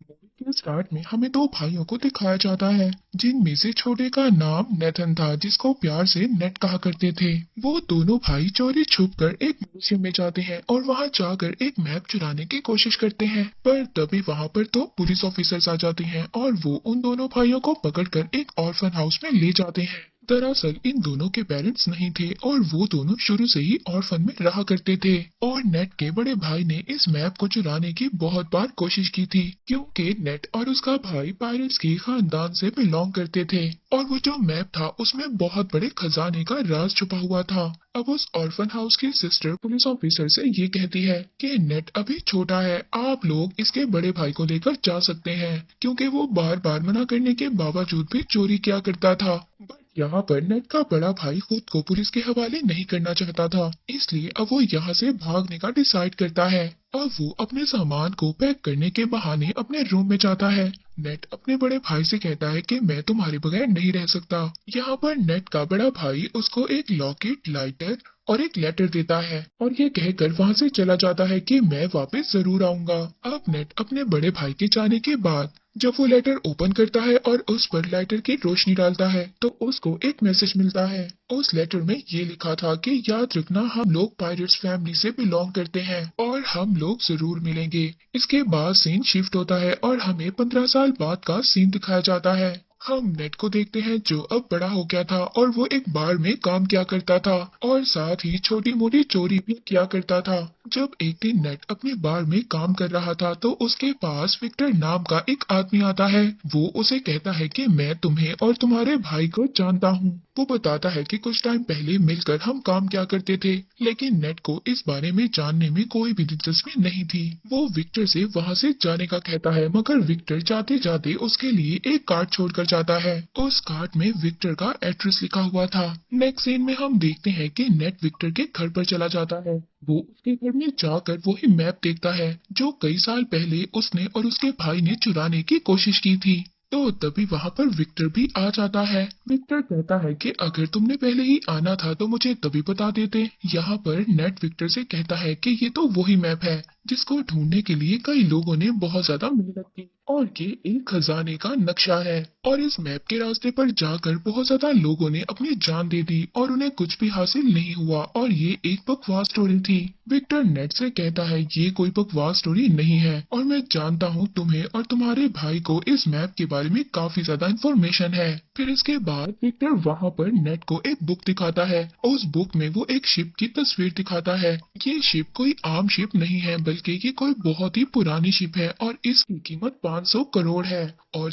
Movie के start में हमें दो भाइयों को दिखाया जाता है जिनमें से छोटे का नाम नेथन था जिसको प्यार से नेट कहा करते थे। वो दोनों भाई चोरी छुप कर एक म्यूजियम में जाते हैं और वहां जाकर एक मैप चुराने की कोशिश करते हैं, पर तभी वहां पर दो पुलिस ऑफिसर्स आ जाते हैं और वो उन दोनों भाइयों को पकड़कर एक ऑर्फन हाउस में ले जाते हैं। दरअसल इन दोनों के पेरेंट्स नहीं थे और वो दोनों शुरू से ही ऑर्फन में रहा करते थे। और नेट के बड़े भाई ने इस मैप को चुराने की बहुत बार कोशिश की थी क्योंकि नेट और उसका भाई पायरेट्स के खानदान से बिलोंग करते थे और वो जो मैप था उसमें बहुत बड़े खजाने का राज छुपा हुआ था। अब उस ऑर्फन हाउस की सिस्टर पुलिस ऑफिसर से ये कहती है कि नेट अभी छोटा है, आप लोग इसके बड़े भाई को लेकर जा सकते हैं क्योंकि वो बार बार मना करने के बावजूद भी चोरी किया करता था। बट यहाँ पर नेट का बड़ा भाई खुद को पुलिस के हवाले नहीं करना चाहता था, इसलिए अब वो यहाँ से भागने का डिसाइड करता है। अब वो अपने सामान को पैक करने के बहाने अपने रूम में जाता है। नेट अपने बड़े भाई से कहता है कि मैं तुम्हारे बगैर नहीं रह सकता। यहाँ पर नेट का बड़ा भाई उसको एक लॉकेट, लाइटर और एक लेटर देता है और ये कहकर वहाँ से चला जाता है कि मैं वापस जरूर आऊंगा। अब नेट अपने बड़े भाई के जाने के बाद जब वो लेटर ओपन करता है और उस पर लाइटर की रोशनी डालता है तो उसको एक मैसेज मिलता है। उस लेटर में ये लिखा था कि याद रखना हम लोग पायरेट्स फैमिली से बिलोंग करते हैं और हम लोग जरूर मिलेंगे। इसके बाद सीन शिफ्ट होता है और हमें 15 साल बाद का सीन दिखाया जाता है। हम नेट को देखते हैं जो अब बड़ा हो गया था और वो एक बार में काम किया करता था और साथ ही छोटी मोटी चोरी भी किया करता था। जब एक दिन नेट अपनी बार में काम कर रहा था तो उसके पास विक्टर नाम का एक आदमी आता है। वो उसे कहता है कि मैं तुम्हें और तुम्हारे भाई को जानता हूँ। वो बताता है कि कुछ टाइम पहले मिलकर हम काम क्या करते थे, लेकिन नेट को इस बारे में जानने में कोई भी दिलचस्पी नहीं थी। वो विक्टर से वहाँ से जाने का कहता है मगर विक्टर जाते जाते उसके लिए एक कार्ड छोड़कर जाता है। उस कार्ड में विक्टर का एड्रेस लिखा हुआ था। नेक्स्ट सीन में हम देखते हैं कि नेट विक्टर के घर पर चला जाता है। वो उसके घर में जाकर वही मैप देखता है जो कई साल पहले उसने और उसके भाई ने चुराने की कोशिश की थी। तो तभी वहां पर विक्टर भी आ जाता है। विक्टर कहता है कि अगर तुमने पहले ही आना था तो मुझे तभी बता देते। यहाँ पर नेट विक्टर से कहता है कि ये तो वही मैप है जिसको ढूंढने के लिए कई लोगों ने बहुत ज्यादा मेहनत की और ये एक खजाने का नक्शा है और इस मैप के रास्ते पर जाकर बहुत ज्यादा लोगों ने अपनी जान दे दी और उन्हें कुछ भी हासिल नहीं हुआ और ये एक बकवास स्टोरी थी। विक्टर नेट से कहता है ये कोई बकवास स्टोरी नहीं है और मैं जानता हूँ तुम्हें और तुम्हारे भाई को इस मैप के बारे में काफी ज्यादा इन्फॉर्मेशन है। फिर इसके बाद विक्टर वहाँ पर नेट को एक बुक दिखाता है। उस बुक में वो एक शिप की तस्वीर दिखाता है। ये शिप कोई आम शिप नहीं है बल्कि ये कोई बहुत ही पुरानी शिप है और इसकी कीमत 500 करोड़ है। और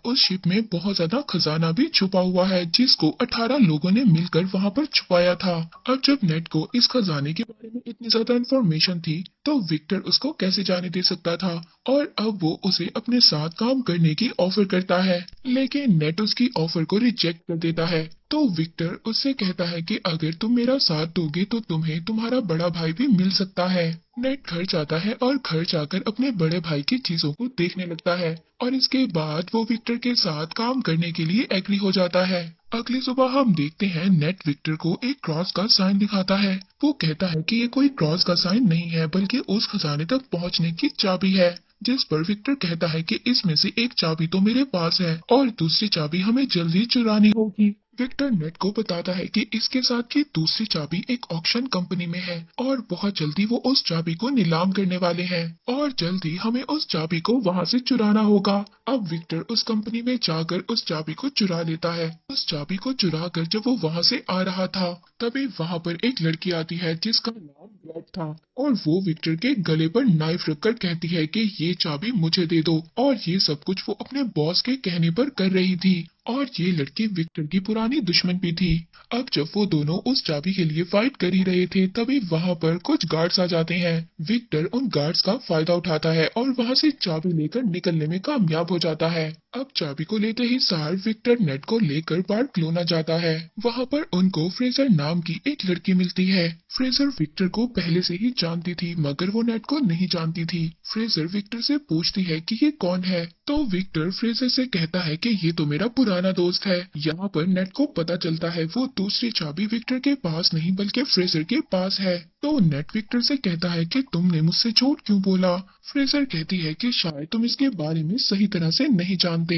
उस शिप में बहुत ज्यादा खजाना भी छुपा हुआ है जिसको 18 लोगों ने मिलकर वहाँ पर छुपाया था। अब जब नेट को इस खजाने के बारे में इतनी ज्यादा इन्फॉर्मेशन थी तो विक्टर उसको कैसे जाने दे सकता था और अब वो उसे अपने साथ काम करने की ऑफर करता है, लेकिन नेट उसकी ऑफर को रिजेक्ट कर देता है। तो विक्टर उससे कहता है कि अगर तुम मेरा साथ दोगे तो तुम्हें तुम्हारा बड़ा भाई भी मिल सकता है। नेट घर जाता है और घर जाकर अपने बड़े भाई की चीजों को देखने लगता है और इसके बाद वो विक्टर के साथ काम करने के लिए एग्री हो जाता है। अगली सुबह हम देखते हैं नेट विक्टर को एक क्रॉस का साइन दिखाता है। वो कहता है कि ये कोई क्रॉस का साइन नहीं है बल्कि उस खजाने तक पहुंचने की चाबी है, जिस पर विक्टर कहता है कि इसमें से एक चाबी तो मेरे पास है और दूसरी चाबी हमें जल्दी चुरानी होगी। विक्टर नेट को बताता है कि इसके साथ की दूसरी चाबी एक ऑक्शन कंपनी में है और बहुत जल्दी वो उस चाबी को नीलाम करने वाले हैं और जल्दी हमें उस चाबी को वहां से चुराना होगा। अब विक्टर उस कंपनी में जाकर उस चाबी को चुरा लेता है। उस चाबी को चुरा कर जब वो वहां से आ रहा था तभी वहां पर एक लड़की आती है जिसका नाम ब्लैक था और वो विक्टर के गले पर नाइफ रखकर कहती है कि ये चाबी मुझे दे दो और ये सब कुछ वो अपने बॉस के कहने पर कर रही थी और ये लड़की विक्टर की पुरानी दुश्मन भी थी। अब जब वो दोनों उस चाबी के लिए फाइट कर ही रहे थे तभी वहाँ पर कुछ गार्ड्स आ जाते हैं। विक्टर उन गार्ड्स का फायदा उठाता है और वहाँ से चाबी लेकर निकलने में कामयाब हो जाता है। अब चाबी को लेते ही सार विक्टर नेट को लेकर बार्कलोना जाता है। वहाँ पर उनको फ्रेजर नाम की एक लड़की मिलती है। फ्रेजर विक्टर को पहले से ही जानती थी मगर वो नेट को नहीं जानती थी। फ्रेजर विक्टर से पूछती है कि ये कौन है तो विक्टर फ्रेजर से कहता है कि ये तो मेरा पुराना दोस्त है। यहाँ पर नेट को पता चलता है वो दूसरी चाबी विक्टर के पास नहीं बल्कि फ्रेजर के पास है। तो नेट विक्टर से कहता है कि तुमने मुझसे झूठ क्यों बोला। फ्रेजर कहती है कि शायद तुम इसके बारे में सही तरह से नहीं जानते।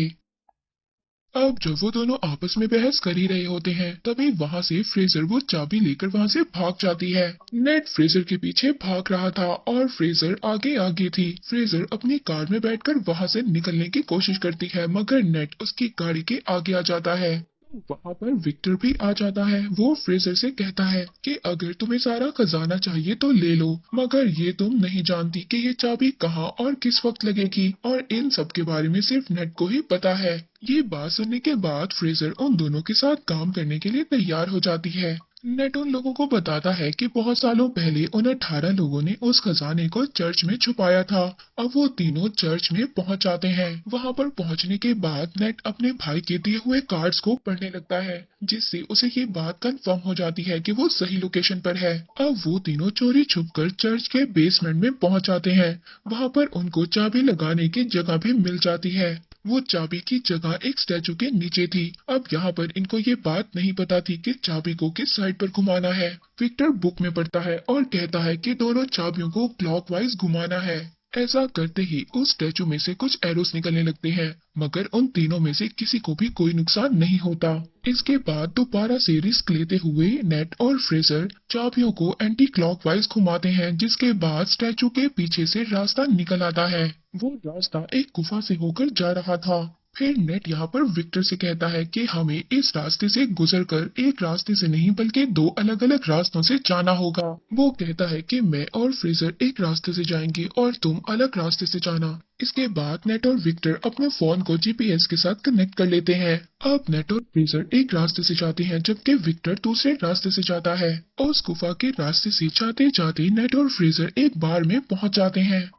अब जब वो दोनों आपस में बहस कर ही रहे होते हैं, तभी वहां से फ्रेजर वो चाबी लेकर वहां से भाग जाती है। नेट फ्रेजर के पीछे भाग रहा था और फ्रेजर आगे आगे थी। फ्रेजर अपनी कार में बैठकर वहां से निकलने की कोशिश करती है, मगर नेट उसकी गाड़ी के आगे आ जाता है। वहां पर विक्टर भी आ जाता है। वो फ्रेजर से कहता है कि अगर तुम्हें सारा खजाना चाहिए तो ले लो, मगर ये तुम नहीं जानती कि ये चाबी कहाँ और किस वक्त लगेगी, और इन सब के बारे में सिर्फ नेट को ही पता है। ये बात सुनने के बाद फ्रेजर उन दोनों के साथ काम करने के लिए तैयार हो जाती है। नेट उन लोगों को बताता है कि बहुत सालों पहले उन 18 लोगों ने उस खजाने को चर्च में छुपाया था। अब वो तीनों चर्च में पहुंच जाते हैं। वहां पर पहुंचने के बाद नेट अपने भाई के दिए हुए कार्ड्स को पढ़ने लगता है, जिससे उसे ये बात कंफर्म हो जाती है कि वो सही लोकेशन पर है। अब वो तीनों चोरी छुपकर चर्च के बेसमेंट में पहुंच जाते हैं। वहां पर उनको चाबी लगाने की जगह भी मिल जाती है। वो चाबी की जगह एक स्टैचू के नीचे थी। अब यहाँ पर इनको ये बात नहीं पता थी कि चाबी को किस साइड पर घुमाना है। विक्टर बुक में पढ़ता है और कहता है कि दोनों चाबियों को क्लॉकवाइज घुमाना है। ऐसा करते ही उस स्टैचू में से कुछ एरोस निकलने लगते हैं, मगर उन तीनों में से किसी को भी कोई नुकसान नहीं होता। इसके बाद दोबारा से रिस्क लेते हुए नेट और फ्रेजर चाबियों को एंटी क्लॉकवाइज घुमाते हैं, जिसके बाद स्टैचू के पीछे से रास्ता निकल आता है। वो रास्ता एक गुफा से होकर जा रहा था। फिर नेट यहाँ पर विक्टर से कहता है कि हमें इस रास्ते से गुजरकर एक रास्ते से नहीं बल्कि दो अलग अलग रास्तों से जाना होगा। वो कहता है कि मैं और फ्रेजर एक रास्ते से जाएंगे और तुम अलग रास्ते से जाना। इसके बाद नेट और विक्टर अपने फोन को जीपीएस के साथ कनेक्ट कर लेते हैं। अब नेट और फ्रेजर एक रास्ते से जाते हैं, जबकि विक्टर दूसरे रास्ते से जाता है। उस गुफा के रास्ते से जाते जाते नेट और फ्रेजर एक बार में पहुंच जाते हैं।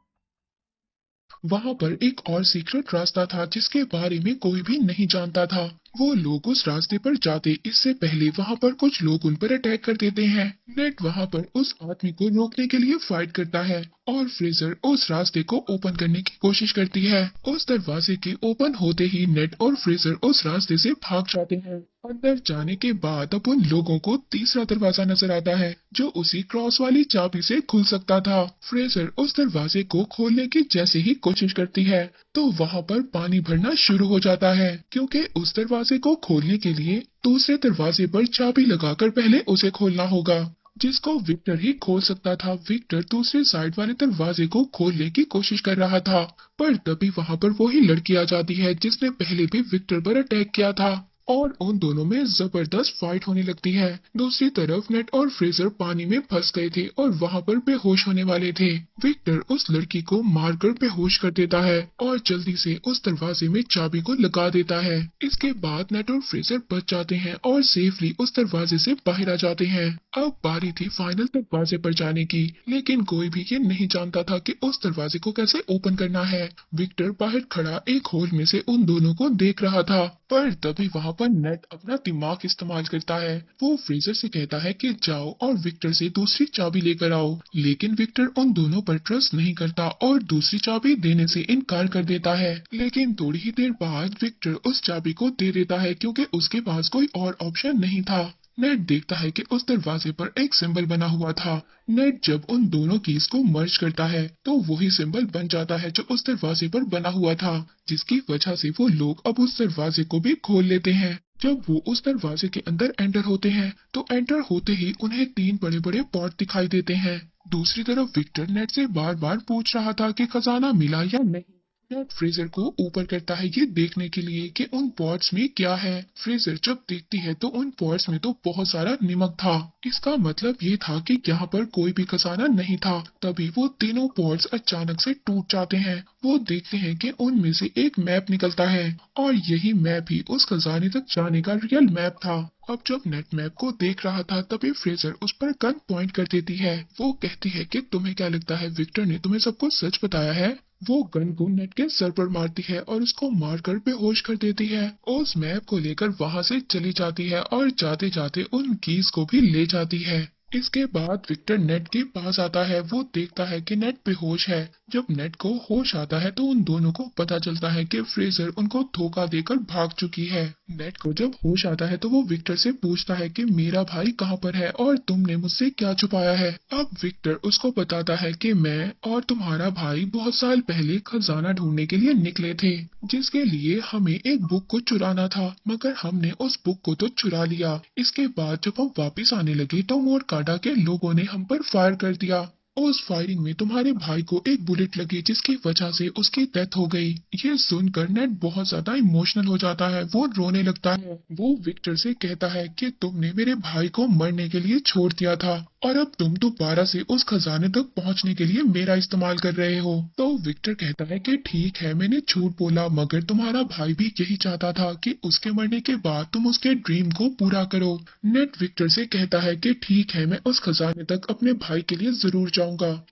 वहां पर एक और सीक्रेट रास्ता था जिसके बारे में कोई भी नहीं जानता था। वो लोग उस रास्ते पर जाते इससे पहले वहां पर कुछ लोग उन पर अटैक कर देते हैं। नेट वहां पर उस आदमी को रोकने के लिए फाइट करता है और फ्रेजर उस रास्ते को ओपन करने की कोशिश करती है। उस दरवाजे के ओपन होते ही नेट और फ्रेजर उस रास्ते से भाग जाते हैं। अंदर जाने के बाद अब उन लोगों को तीसरा दरवाजा नजर आता है, जो उसी क्रॉस वाली चाबी से खुल सकता था। फ्रेजर उस दरवाजे को खोलने की जैसे ही कोशिश करती है, तो वहां पर पानी भरना शुरू हो जाता है, क्योंकि उस दरवाजे को खोलने के लिए दूसरे दरवाजे पर चाबी लगाकर पहले उसे खोलना होगा, जिसको विक्टर ही खोल सकता था। विक्टर दूसरे साइड वाले दरवाजे को खोलने की कोशिश कर रहा था, पर तभी वहां पर वही लड़की आ जाती है जिसने पहले भी विक्टर पर अटैक किया था, और उन दोनों में जबरदस्त फाइट होने लगती है। दूसरी तरफ नेट और फ्रेजर पानी में फंस गए थे और वहां पर बेहोश होने वाले थे। विक्टर उस लड़की को मारकर बेहोश कर देता है और जल्दी से उस दरवाजे में चाबी को लगा देता है। इसके बाद नेट और फ्रेजर बच जाते हैं और सेफली उस दरवाजे से बाहर आ जाते हैं। अब बारी थी फाइनल दरवाजे पर जाने की, लेकिन कोई भी ये नहीं जानता था कि उस दरवाजे को कैसे ओपन करना है। विक्टर बाहर खड़ा एक होल में से उन दोनों को देख रहा था, पर तभी वहां पर नेट अपना दिमाग इस्तेमाल करता है। वो फ्रेजर से कहता है कि जाओ और विक्टर से दूसरी चाबी लेकर आओ, लेकिन विक्टर उन दोनों पर ट्रस्ट नहीं करता और दूसरी चाबी देने से इनकार कर देता है। लेकिन थोड़ी ही देर बाद विक्टर उस चाबी को दे देता है, क्योंकि उसके पास कोई और ऑप्शन नहीं था। नेट देखता है कि उस दरवाजे पर एक सिंबल बना हुआ था। नेट जब उन दोनों कीज को मर्ज करता है तो वही सिंबल बन जाता है जो उस दरवाजे पर बना हुआ था, जिसकी वजह से वो लोग अब उस दरवाजे को भी खोल लेते हैं। जब वो उस दरवाजे के अंदर एंटर होते हैं तो एंटर होते ही उन्हें 3 बड़े बड़े पॉट दिखाई देते हैं। दूसरी तरफ विक्टर नेट से बार बार पूछ रहा था कि खजाना मिला या नहीं। नेट फ्रेजर को ऊपर करता है ये देखने के लिए कि उन पॉट्स में क्या है। फ्रेजर जब देखती है तो उन पॉट्स में तो बहुत सारा नमक था। इसका मतलब ये था कि यहाँ पर कोई भी खजाना नहीं था। तभी वो तीनों पॉट्स अचानक से टूट जाते हैं। वो देखते हैं कि उनमें से एक मैप निकलता है और यही मैप ही उस खजाने तक जाने का रियल मैप था। अब जब नेट मैप को देख रहा था तभी फ्रेजर उस पर गन पॉइंट कर देती है। वो कहती है कि तुम्हें क्या लगता है विक्टर ने तुम्हें सब कुछ सच बताया है। वो गन को नेट के सर पर मारती है और उसको मारकर बेहोश कर देती है। उस मैप को लेकर वहां से चली जाती है और जाते जाते उन कीज को भी ले जाती है। इसके बाद विक्टर नेट के पास आता है। वो देखता है कि नेट बेहोश है। जब नेट को होश आता है तो उन दोनों को पता चलता है कि फ्रेजर उनको धोखा देकर भाग चुकी है। नेट को जब होश आता है तो वो विक्टर से पूछता है कि मेरा भाई कहाँ पर है और तुमने मुझसे क्या छुपाया है। अब विक्टर उसको बताता है कि मैं और तुम्हारा भाई बहुत साल पहले खजाना ढूंढने के लिए निकले थे, जिसके लिए हमें एक बुक को चुराना था, मगर हमने उस बुक को तो चुरा लिया। इसके बाद जब हम वापस आने लगे तो मोरकाडा के लोगों ने हम पर फायर कर दिया। उस फायरिंग में तुम्हारे भाई को एक बुलेट लगी, जिसकी वजह से उसकी डेथ हो गई। ये सुनकर नेट बहुत ज्यादा इमोशनल हो जाता है। वो रोने लगता है। वो विक्टर से कहता है कि तुमने मेरे भाई को मरने के लिए छोड़ दिया था और अब तुम दोबारा से उस खजाने तक पहुंचने के लिए मेरा इस्तेमाल कर रहे हो। तो विक्टर कहता है कि ठीक है, मैंने झूठ बोला, मगर तुम्हारा भाई भी यही चाहता था कि उसके मरने के बाद तुम उसके ड्रीम को पूरा करो। नेट विक्टर से कहता है कि ठीक है, मैं उस खजाने तक अपने भाई के लिए जरूर जाऊंगा।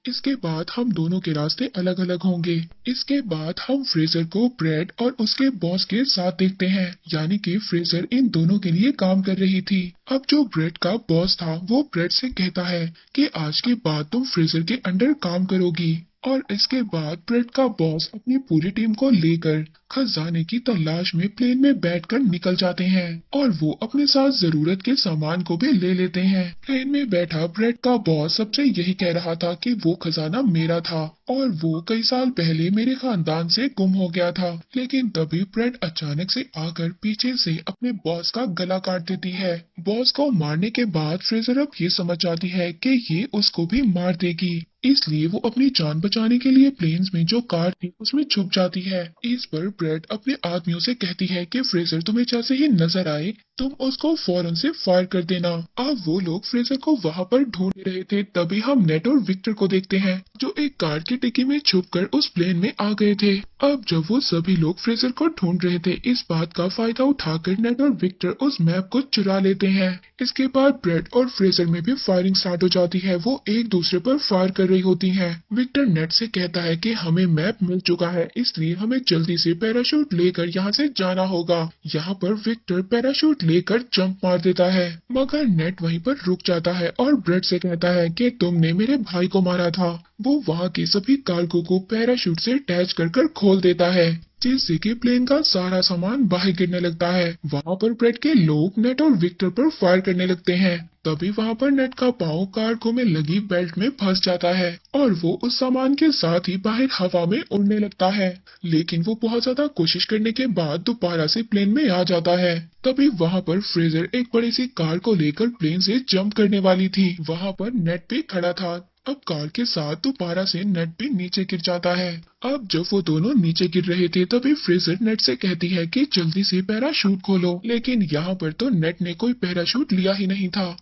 इसके बाद हम दोनों के रास्ते अलग अलग होंगे। इसके बाद हम फ्रेजर को ब्रेड और उसके बॉस के साथ देखते हैं, यानी कि फ्रेजर इन दोनों के लिए काम कर रही थी। अब जो ब्रेड का बॉस था वो ब्रेड से कहता है कि आज के बाद तुम फ्रेजर के अंडर काम करोगी। और इसके बाद ब्रेड का बॉस अपनी पूरी टीम को लेकर खजाने की तलाश में प्लेन में बैठकर निकल जाते हैं और वो अपने साथ जरूरत के सामान को भी ले लेते हैं। प्लेन में बैठा ब्रेड का बॉस सबसे यही कह रहा था कि वो खजाना मेरा था और वो कई साल पहले मेरे खानदान से गुम हो गया था। लेकिन तभी ब्रेड अचानक से आकर पीछे से अपने बॉस का गला काट देती है। बॉस को मारने के बाद फ्रेजर अब ये समझ जाती है कि ये उसको भी मार देगी, इसलिए वो अपनी जान बचाने के लिए प्लेन्स में जो कार थी उसमें छुप जाती है। इस पर ब्रेड अपने आदमियों से कहती है कि फ्रेजर तुम्हें जैसे ही नजर आए तुम उसको फौरन से फायर कर देना। अब वो लोग फ्रेजर को वहाँ पर ढूंढ रहे थे, तभी हम नेट और विक्टर को देखते हैं जो एक कार की डिक्की में छुपकर उस प्लेन में आ गए थे। अब जब वो सभी लोग फ्रेजर को ढूंढ रहे थे, इस बात का फायदा उठाकर नेट और विक्टर उस मैप को चुरा लेते हैं। इसके बाद ब्रेड और फ्रेजर में भी फायरिंग स्टार्ट हो जाती है। वो एक दूसरे पर फायर कर रही होती हैं। विक्टर नेट से कहता है कि हमें मैप मिल चुका है, इसलिए हमें जल्दी से पैराशूट लेकर यहाँ से जाना होगा। यहाँ पर विक्टर पैराशूट लेकर जंप मार देता है, मगर नेट वहीं पर रुक जाता है और ब्रेड से कहता है कि तुमने मेरे भाई को मारा था। वो वहाँ के सभी कार्गो को पैराशूट से अटैच कर खोल देता है, जिससे कि प्लेन का सारा सामान बाहर गिरने लगता है। वहाँ पर ब्रेड के लोग नेट और विक्टर पर फायर करने लगते हैं। तभी वहाँ पर नेट का पाँव कार्गो में लगी बेल्ट में फंस जाता है और वो उस सामान के साथ ही बाहर हवा में उड़ने लगता है। लेकिन वो बहुत ज्यादा कोशिश करने के बाद दोबारा से प्लेन में आ जाता है। तभी वहाँ पर फ्रेजर एक बड़ी सी कार को लेकर प्लेन से जंप करने वाली थी। वहाँ पर नेट भी खड़ा था। अब कार के साथ दोबारा से नेट भी नीचे गिर जाता है। अब जब वो दोनों नीचे गिर रहे थे तभी फ्रेजर नेट से कहती है कि जल्दी से पैराशूट खोलो, लेकिन यहाँ पर तो नेट ने कोई पैराशूट लिया ही नहीं था।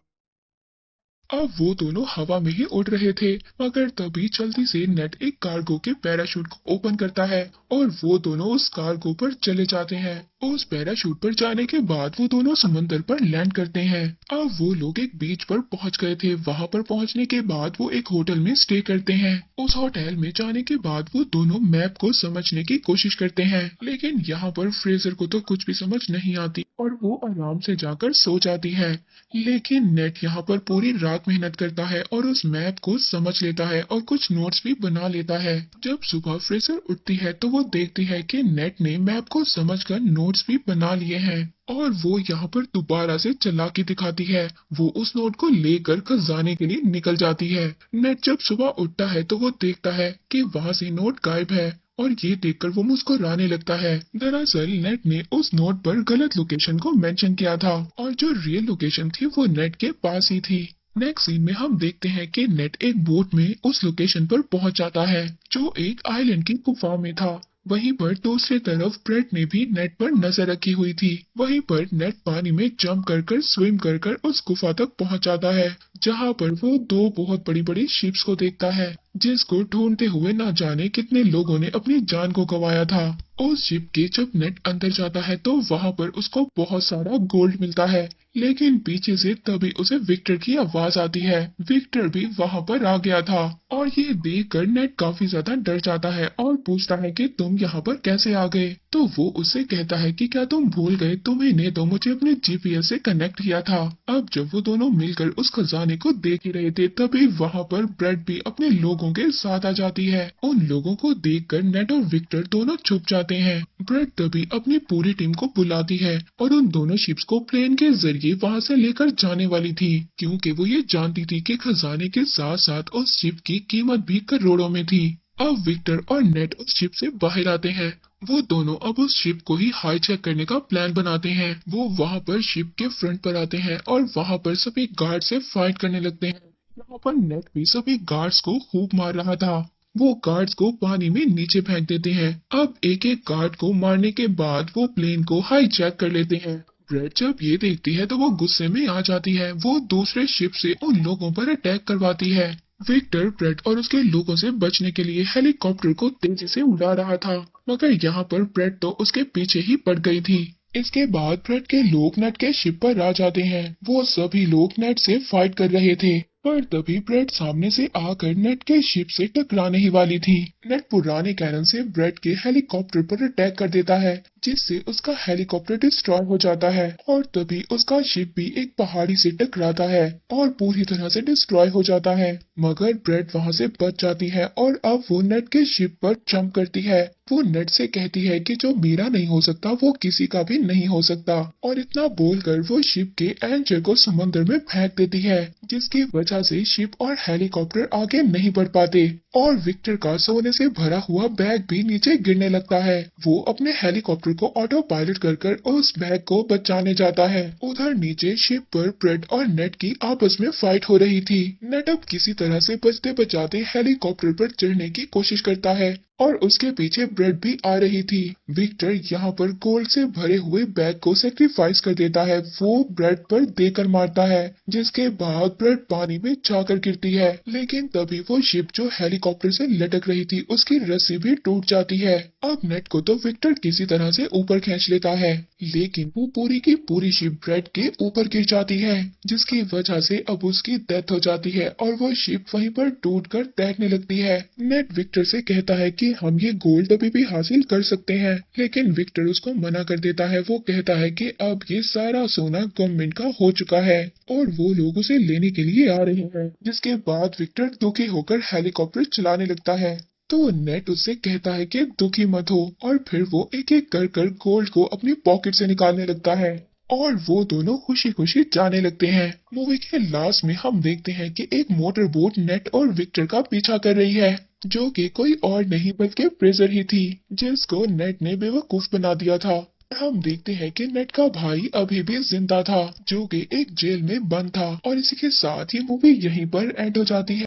अब वो दोनों हवा में ही उड़ रहे थे, मगर तभी जल्दी से नेट एक कार्गो के पैराशूट को ओपन करता है और वो दोनों उस कार्गो पर चले जाते हैं। उस पैराशूट पर जाने के बाद वो दोनों समंदर पर लैंड करते हैं। अब वो लोग एक बीच पर पहुंच गए थे। वहां पर पहुंचने के बाद वो एक होटल में स्टे करते हैं। उस होटल में जाने के बाद वो दोनों मैप को समझने की कोशिश करते हैं, लेकिन यहाँ पर फ्रेजर को तो कुछ भी समझ नहीं आती और वो आराम से जाकर सो जाती है। लेकिन नेट यहाँ पर पूरी रात मेहनत करता है और उस मैप को समझ लेता है और कुछ नोट्स भी बना लेता है। जब सुबह फ्रेजर उठती है तो वो देखती है कि नेट ने मैप को समझकर नोट्स भी बना लिए हैं और वो यहाँ पर दोबारा से चालाकी दिखाती है। वो उस नोट को लेकर खजाने के लिए निकल जाती है। नेट जब सुबह उठता है तो वो देखता है कि वहाँ से नोट गायब है और ये देखकर वो मुस्कुराने लगता है। दरअसल नेट ने उस नोट पर गलत लोकेशन को मेंशन किया था और जो रियल लोकेशन थी वो नेट के पास ही थी। नेक्स्ट सीन में हम देखते हैं कि नेट एक बोट में उस लोकेशन पर पहुंच जाता है जो एक आइलैंड की गुफा में था। वहीं पर दूसरी तरफ ब्रेड ने भी नेट पर नजर रखी हुई थी। वहीं पर नेट पानी में जंप कर स्विम कर उस गुफा तक पहुंच जाता है, जहां पर वो दो बहुत बड़ी बड़ी शिप्स को देखता है जिसको ढूंढते हुए ना जाने कितने लोगों ने अपनी जान को गंवाया था। उस शिप के जब नेट अंदर जाता है तो वहां पर उसको बहुत सारा गोल्ड मिलता है, लेकिन पीछे से तभी उसे विक्टर की आवाज आती है। विक्टर भी वहां पर आ गया था और ये देखकर नेट काफी ज्यादा डर जाता है और पूछता है कि तुम यहाँ पर कैसे आ गए। तो वो उससे कहता है कि क्या तुम भूल गए, तुम्हें तो मुझे अपने जीपीएस से कनेक्ट किया था। अब जब वो दोनों मिलकर उस खजाने को देख ही रहे थे तभी वहां पर ब्रेड भी अपने लोगों के साथ आ जाती है। उन लोगों को देखकर नेट और विक्टर दोनों छुप जाते हैं। ब्रेड तभी अपनी पूरी टीम को बुलाती है और उन दोनों शिप्स को प्लेन के जरिए वहां से लेकर जाने वाली थी, क्योंकि वो ये जानती थी कि खजाने के साथ साथ उस शिप की कीमत भी करोड़ों में थी। अब विक्टर और नेट उस शिप से बाहर आते हैं। वो दोनों अब उस शिप को ही हाईजैक करने का प्लान बनाते हैं। वो वहां पर शिप के फ्रंट पर आते हैं और वहां पर सभी गार्ड से फाइट करने लगते हैं। यहाँ पर नेट भी सभी गार्ड्स को खूब मार रहा था। वो गार्ड्स को पानी में नीचे फेंक देते हैं। अब एक एक गार्ड को मारने के बाद वो प्लेन को हाईजैक कर लेते हैं। ब्रेड जब ये देखती है तो वो गुस्से में आ जाती है। वो दूसरे शिप से उन लोगों पर अटैक करवाती है। विक्टर ब्रेड और उसके लोगों से बचने के लिए हेलीकॉप्टर को तेजी से उड़ा रहा था, मगर यहाँ पर ब्रेड तो उसके पीछे ही पड़ गई थी। इसके बाद ब्रेड के लोग नेट के शिप पर आ जाते हैं। वो सभी लोग नेट से फाइट कर रहे थे, पर तभी ब्रेड सामने से आकर नेट के शिप से टकराने ही वाली थी। नेट पुराने कैनन से ब्रेड के हेलीकॉप्टर पर अटैक कर देता है, जिससे उसका हेलीकॉप्टर डिस्ट्रॉय हो जाता है और तभी उसका शिप भी एक पहाड़ी से टकराता है और पूरी तरह से डिस्ट्रॉय हो जाता है। मगर ब्रेड वहां से बच जाती है और अब वो नेट के शिप पर जंप करती है। वो नेट से कहती है कि जो मेरा नहीं हो सकता वो किसी का भी नहीं हो सकता, और इतना बोलकर वो शिप के एंकर को समंदर में फेंक देती है, जिसकी वजह से शिप और हेलीकॉप्टर आगे नहीं बढ़ पाते और विक्टर का सोने से भरा हुआ बैग भी नीचे गिरने लगता है। वो अपने हेलीकॉप्टर को ऑटो पायलट कर उस बैग को बचाने जाता है। उधर नीचे शिप पर ब्रेड और नेट की आपस में फाइट हो रही थी। नेट अब किसी तरह से बचते बचाते हेलीकॉप्टर पर चढ़ने की कोशिश करता है और उसके पीछे ब्रेड भी आ रही थी। विक्टर यहाँ पर गोल्ड से भरे हुए बैग को सेक्रीफाइस कर देता है। वो ब्रेड पर देकर मारता है, जिसके बाद ब्रेड पानी में जाकर गिरती है। लेकिन तभी वो शिप जो हेलीकॉप्टर से लटक रही थी उसकी रस्सी भी टूट जाती है। अब नेट को तो विक्टर किसी तरह से ऊपर खींच लेता है, लेकिन वो पूरी की पूरी शिप ब्रेड के ऊपर गिर जाती है, जिसकी वजह से अब उसकी डेथ हो जाती है और वो शिप वहीं पर टूटकर तैरने लगती है। नेट विक्टर से कहता है कि हम ये गोल्ड अभी भी हासिल कर सकते हैं, लेकिन विक्टर उसको मना कर देता है। वो कहता है कि अब ये सारा सोना गवर्नमेंट का हो चुका है और वो लोग उसे लेने के लिए आ रहे हैं। जिसके बाद विक्टर दुखी होकर हेलीकॉप्टर चलाने लगता है। तो नेट उससे कहता है कि दुखी मत हो, और फिर वो एक एक कर गोल्ड को अपनी पॉकेट से निकालने लगता है और वो दोनों खुशी खुशी जाने लगते हैं। मूवी के लास्ट में हम देखते हैं कि एक मोटर बोट नेट और विक्टर का पीछा कर रही है, जो कि कोई और नहीं बल्कि फ्रेजर ही थी, जिसको नेट ने बेवकूफ बना दिया था। हम देखते हैं कि नेट का भाई अभी भी जिंदा था, जो कि एक जेल में बंद था। और इसी के साथ ही मूवी यहीं पर एंड हो जाती है।